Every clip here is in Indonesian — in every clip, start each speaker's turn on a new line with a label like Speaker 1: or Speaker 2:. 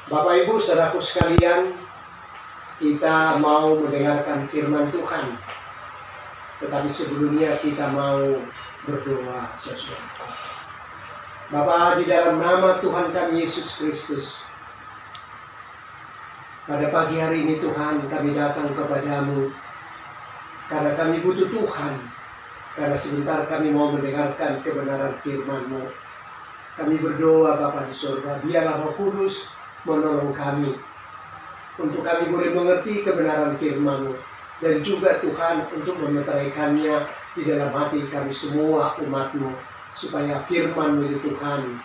Speaker 1: Bapak Ibu saudaraku sekalian, kita mau mendengarkan firman Tuhan. Tetapi sebelumnya kita mau berdoa sesuatu. Bapa, di dalam nama Tuhan kami Yesus Kristus, pada pagi hari ini Tuhan kami datang kepadamu karena kami butuh Tuhan. Karena sebentar kami mau mendengarkan kebenaran firman-Mu. Kami berdoa Bapa di surga, biarlah Roh Kudus menolong kami untuk kami boleh mengerti kebenaran firman-Mu, dan juga Tuhan untuk memeteraikannya di dalam hati kami semua umat-Mu, supaya firman-Mu itu Tuhan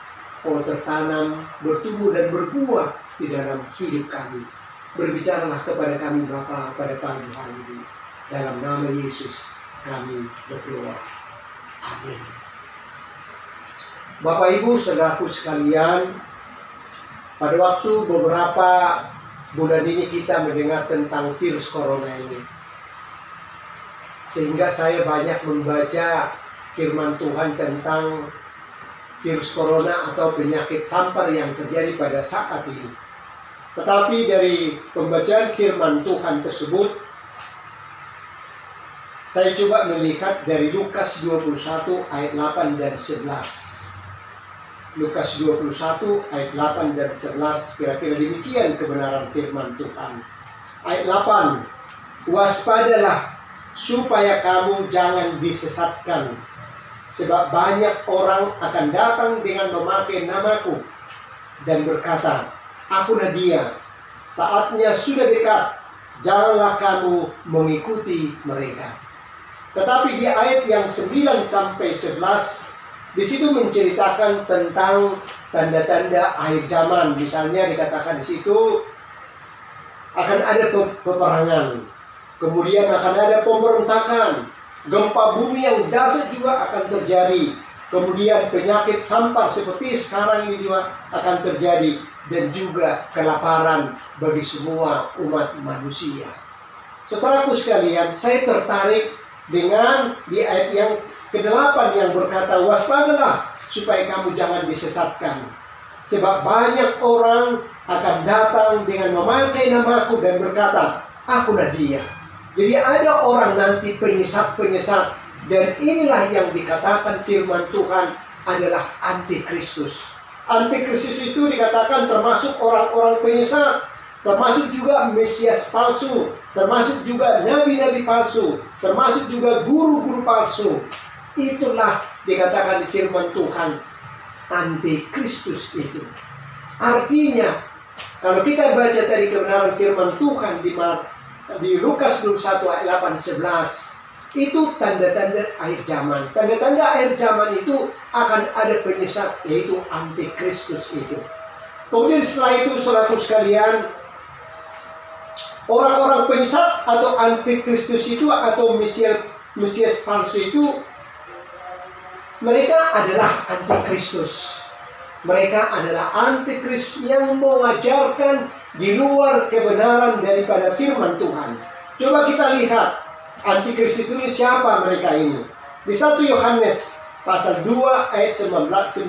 Speaker 1: tertanam, bertumbuh dan berbuah di dalam hidup kami. Berbicaralah kepada kami Bapa pada pagi hari ini, dalam nama Yesus kami berdoa. Amin. Bapak Ibu saudaraku sekalian, pada waktu beberapa bulan ini kita mendengar tentang virus corona ini. Sehingga saya banyak membaca firman Tuhan tentang virus corona atau penyakit sampar yang terjadi pada saat ini. Tetapi dari pembacaan firman Tuhan tersebut, saya coba melihat dari Lukas 21 ayat 8 dan 11. Lukas 21 ayat 8 dan 11, kira-kira demikian kebenaran firman Tuhan. Ayat 8, waspadalah supaya kamu jangan disesatkan, sebab banyak orang akan datang dengan memakai namaku dan berkata, akulah dia, saatnya sudah dekat, janganlah kamu mengikuti mereka. Tetapi di ayat yang 9 sampai 11, di situ menceritakan tentang tanda-tanda akhir zaman. Misalnya dikatakan di situ akan ada peperangan, kemudian akan ada pemberontakan, gempa bumi yang dahsyat juga akan terjadi, kemudian penyakit sampar seperti sekarang ini juga akan terjadi, dan juga kelaparan bagi semua umat manusia. Saudaraku sekalian, saya tertarik dengan di ayat yang ke-8 yang berkata, waspadalah supaya kamu jangan disesatkan, sebab banyak orang akan datang dengan memakai namaku dan berkata, akulah dia. Jadi ada orang nanti penyesat-penyesat, dan inilah yang dikatakan firman Tuhan adalah antikristus. Antikristus itu dikatakan termasuk orang-orang penyesat, termasuk juga Mesias palsu, termasuk juga nabi-nabi palsu, termasuk juga guru-guru palsu. Itulah dikatakan di firman Tuhan antikristus itu. Artinya kalau kita baca tadi kebenaran firman Tuhan di Lukas 21 ayat 8 11, itu tanda-tanda akhir zaman. Tanda-tanda akhir zaman itu akan ada penyesat, yaitu antikristus itu. Kemudian setelah itu saudaraku sekalian, orang-orang penyesat atau antikristus itu atau Mesias palsu itu, mereka adalah antikristus. Mereka adalah antikristus yang mengajarkan di luar kebenaran daripada firman Tuhan. Coba kita lihat antikristus ini siapa mereka ini. Di 1 Yohanes pasal 2 ayat 19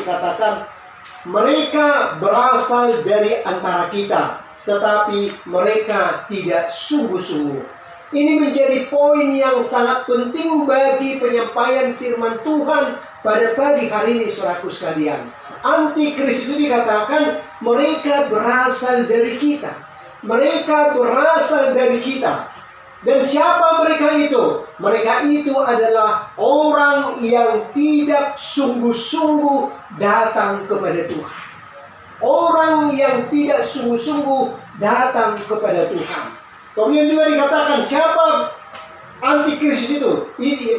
Speaker 1: dikatakan, mereka berasal dari antara kita, tetapi mereka tidak sungguh-sungguh. Ini menjadi poin yang sangat penting bagi penyampaian firman Tuhan pada pagi hari ini, saudaraku sekalian. Antikristus itu dikatakan mereka berasal dari kita. Mereka berasal dari kita. Dan siapa mereka itu? Mereka itu adalah orang yang tidak sungguh-sungguh datang kepada Tuhan. Orang yang tidak sungguh-sungguh datang kepada Tuhan. Kemudian juga dikatakan siapa antikristus itu?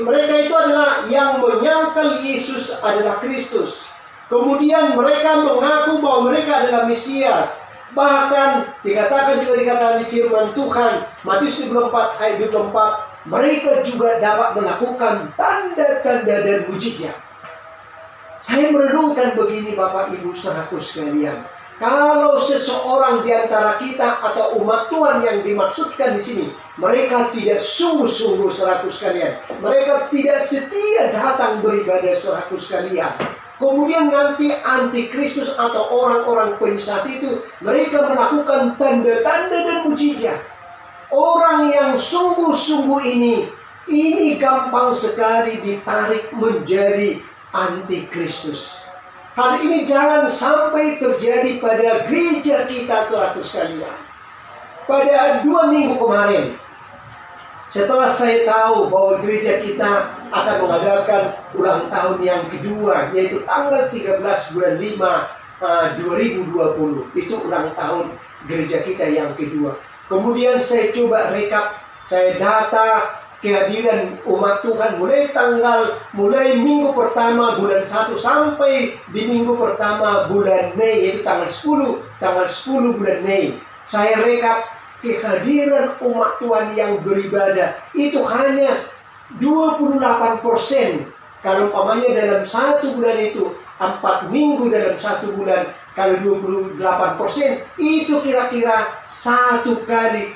Speaker 1: Mereka itu adalah yang menyangkal Yesus adalah Kristus. Kemudian mereka mengaku bahwa mereka adalah Mesias. Bahkan dikatakan di firman Tuhan Matius 24 ayat 24, mereka juga dapat melakukan tanda-tanda dan mujizat. Saya merenungkan begini Bapak Ibu saudaraku sekalian. Kalau seseorang di antara kita atau umat Tuhan yang dimaksudkan di sini, mereka tidak sungguh-sungguh, saudaraku sekalian, mereka tidak setia datang beribadah, saudaraku sekalian, kemudian nanti antikristus atau orang-orang penyesat itu, mereka melakukan tanda-tanda dan mujizat. Orang yang sungguh-sungguh ini gampang sekali ditarik menjadi antikristus. Hal ini jangan sampai terjadi pada gereja kita, saudaraku sekalian. Pada 2 minggu kemarin, setelah saya tahu bahwa gereja kita akan mengadakan ulang tahun yang kedua, yaitu tanggal 13 bulan 5 2020. Itu ulang tahun gereja kita yang kedua. Kemudian saya coba rekap, saya data kehadiran umat Tuhan mulai minggu pertama bulan 1 sampai di minggu pertama bulan Mei, yaitu tanggal 10 bulan Mei. Saya rekap kehadiran umat Tuhan yang beribadah itu hanya 28%. Kalau umpamanya dalam 1 bulan itu 4 minggu dalam 1 bulan, kalau 28% itu kira-kira 1,1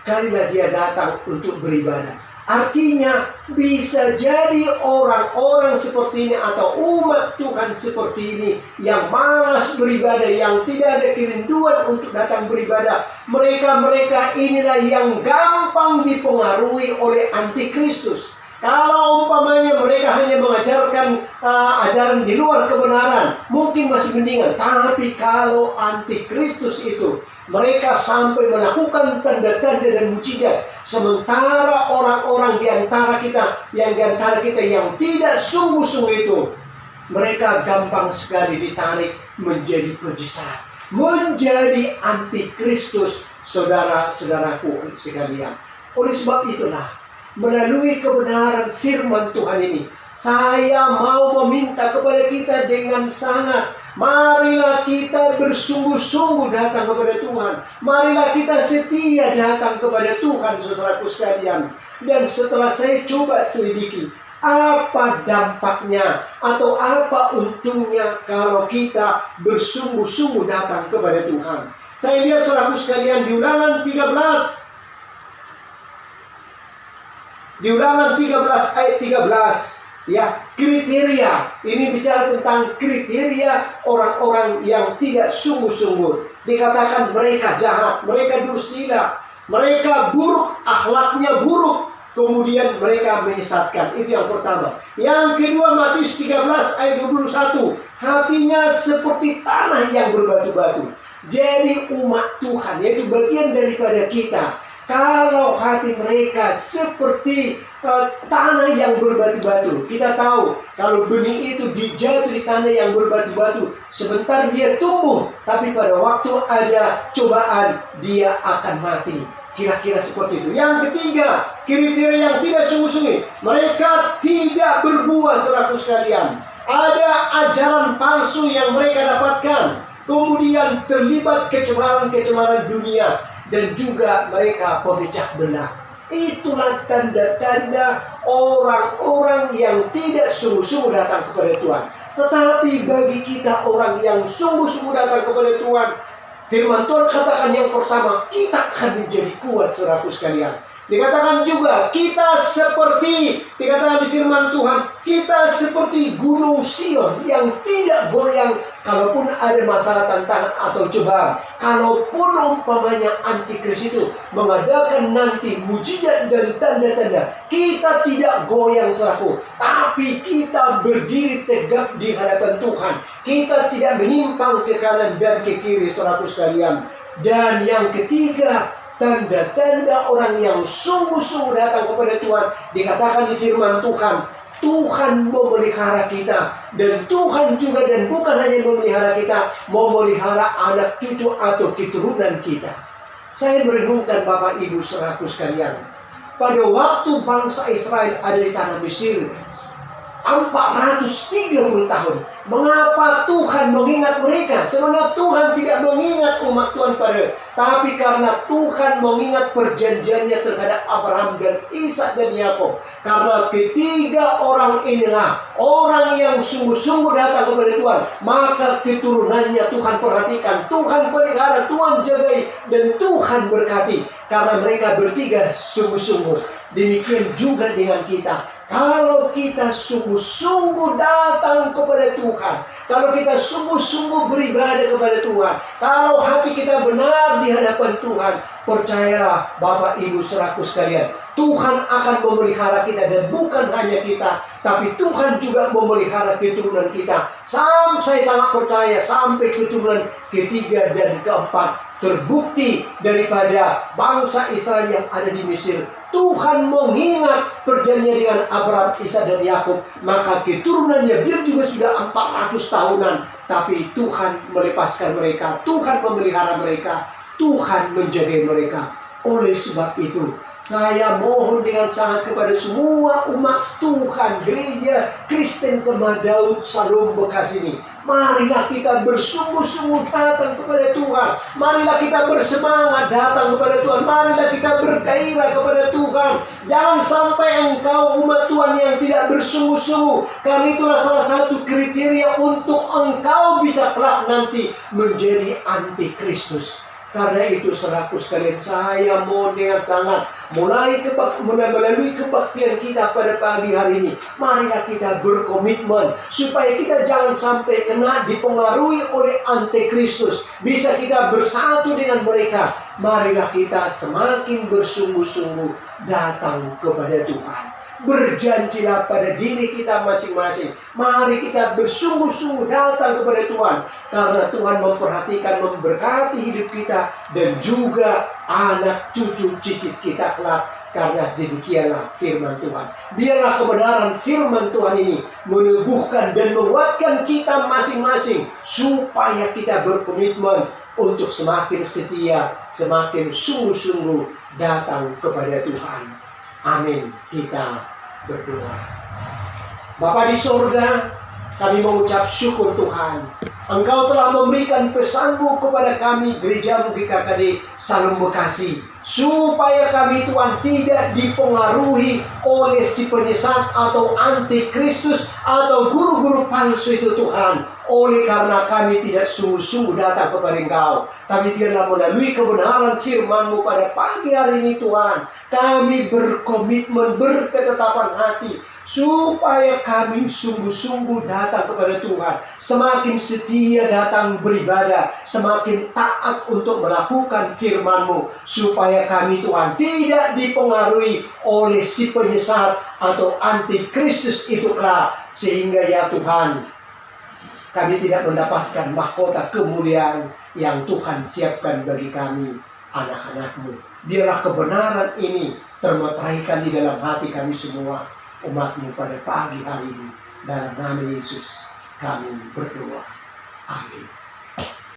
Speaker 1: kalilah dia datang untuk beribadah. Artinya bisa jadi orang-orang seperti ini atau umat Tuhan seperti ini yang malas beribadah, yang tidak ada kerinduan untuk datang beribadah, mereka inilah yang gampang dipengaruhi oleh antikristus. Kalau umpamanya mereka hanya mengajarkan ajaran di luar kebenaran, mungkin masih mendingan. Tapi kalau antikristus itu, mereka sampai melakukan tanda-tanda dan mujizat, sementara orang-orang di antara kita yang tidak sungguh-sungguh itu, mereka gampang sekali ditarik menjadi penyesat, menjadi antikristus, saudara-saudaraku sekalian. Oleh sebab itulah, melalui kebenaran firman Tuhan ini, saya mau meminta kepada kita dengan sangat, marilah kita bersungguh-sungguh datang kepada Tuhan. Marilah kita setia datang kepada Tuhan, saudaraku sekalian. Dan setelah saya coba selidiki, apa dampaknya atau apa untungnya kalau kita bersungguh-sungguh datang kepada Tuhan. Saya lihat, saudaraku sekalian, di Ulangan 13 ayat 13, ya, kriteria. Ini bicara tentang kriteria orang-orang yang tidak sungguh-sungguh. Dikatakan mereka jahat, mereka dursila, mereka buruk, akhlaknya buruk, kemudian mereka menyesatkan. Itu yang pertama. Yang kedua, Matius 13 ayat 21, hatinya seperti tanah yang berbatu-batu. Jadi umat Tuhan, yaitu bagian daripada kita, kalau hati mereka seperti tanah yang berbatu-batu. Kita tahu kalau benih itu dijatuh di tanah yang berbatu-batu, sebentar dia tumbuh, tapi pada waktu ada cobaan dia akan mati. Kira-kira seperti itu. Yang ketiga, kriteria yang tidak sungguh-sungguh, mereka tidak berbuah, saudaraku sekalian. Ada ajaran palsu yang mereka dapatkan, kemudian terlibat kecemaran-kecemaran dunia, dan juga mereka pemecah belah. Itulah tanda-tanda orang-orang yang tidak sungguh-sungguh datang kepada Tuhan. Tetapi bagi kita orang yang sungguh-sungguh datang kepada Tuhan, firman Tuhan katakan yang pertama, kita akan menjadi kuat, saudaraku sekalian. Dikatakan juga kita seperti, dikatakan di firman Tuhan, kita seperti gunung Sion yang tidak goyang kalaupun ada masalah, tantangan atau cobaan. Kalaupun umpamanya antikris itu mengadakan nanti mujizat dan tanda-tanda, kita tidak goyang, saudaraku, tapi kita berdiri tegak di hadapan Tuhan. Kita tidak menyimpang ke kanan dan ke kiri, saudaraku sekalian. Dan yang ketiga, tanda-tanda orang yang sungguh-sungguh datang kepada Tuhan, dikatakan di firman Tuhan, Tuhan memelihara kita, dan Tuhan juga, dan bukan hanya memelihara kita, memelihara anak cucu atau keturunan kita. Saya merenungkan Bapak Ibu saudaraku sekalian, pada waktu bangsa Israel ada di tanah Mesir, 430 tahun. Mengapa Tuhan mengingat mereka? Sebenarnya Tuhan tidak mengingat umat Tuhan tapi karena Tuhan mengingat perjanjiannya terhadap Abraham dan Ishak dan Yakub. Karena ketiga orang inilah orang yang sungguh-sungguh datang kepada Tuhan, maka keturunannya Tuhan perhatikan, Tuhan pelihara, Tuhan jagai, dan Tuhan berkati. Karena mereka bertiga sungguh-sungguh. Demikian juga dengan kita. Kalau kita sungguh-sungguh datang kepada Tuhan, kalau kita sungguh-sungguh beribadah kepada Tuhan, kalau hati kita benar di hadapan Tuhan, percayalah Bapak Ibu saudaraku sekalian, Tuhan akan memelihara kita. Dan bukan hanya kita, tapi Tuhan juga memelihara keturunan kita. Saya sangat percaya sampai keturunan ketiga dan keempat. Terbukti daripada bangsa Israel yang ada di Mesir, Tuhan mengingat perjanjian dengan Abraham, Ishak dan Yakub. Maka keturunannya biar juga sudah 400 tahunan, tapi Tuhan melepaskan mereka, Tuhan memelihara mereka, Tuhan menjaga mereka. Oleh sebab itu, saya mohon dengan sangat kepada semua umat Tuhan, gereja Kristen Kemah Daud Salom Bekasi ini, marilah kita bersungguh-sungguh datang kepada Tuhan. Marilah kita bersemangat datang kepada Tuhan. Marilah kita bergairah kepada Tuhan. Jangan sampai engkau umat Tuhan yang tidak bersungguh-sungguh, karena itulah salah satu kriteria untuk engkau bisa kelak nanti menjadi antikristus. Karena itu saudaraku sekalian, saya mohon dengan sangat melalui kebaktian kita pada pagi hari ini, marilah kita berkomitmen supaya kita jangan sampai kena dipengaruhi oleh antikristus. Bisa kita bersatu dengan mereka. Marilah kita semakin bersungguh-sungguh datang kepada Tuhan. Berjanjilah pada diri kita masing-masing. Mari kita bersungguh-sungguh datang kepada Tuhan, karena Tuhan memperhatikan, memberkati hidup kita dan juga anak cucu cicit kita kelak. Karena demikianlah firman Tuhan. Biarlah kebenaran firman Tuhan ini meneguhkan dan menguatkan kita masing-masing, supaya kita berkomitmen untuk semakin setia, semakin sungguh-sungguh datang kepada Tuhan. Amin. Kita berdoa. Bapa di sorga, kami mengucap syukur Tuhan. Engkau telah memberikan pesan-Mu kepada kami, gereja GKKD Salom Bekasi, supaya kami Tuhan tidak dipengaruhi oleh si penyesat atau antikristus atau guru-guru palsu itu Tuhan. Oleh karena kami tidak sungguh-sungguh datang kepada Engkau, tapi biarlah melalui kebenaran firman-Mu pada pagi hari ini Tuhan, kami berkomitmen, berketetapan hati, supaya kami sungguh-sungguh datang kepada Tuhan, semakin setia datang beribadah, semakin taat untuk melakukan firman-Mu, supaya kami Tuhan tidak dipengaruhi oleh si penyesat atau antikristus itu kelak, sehingga ya Tuhan, kami tidak mendapatkan mahkota kemuliaan yang Tuhan siapkan bagi kami, anak-anak-Mu. Biarlah kebenaran ini termeteraikan di dalam hati kami semua, umat-Mu pada pagi hari ini. Dalam nama Yesus kami berdoa. Amin.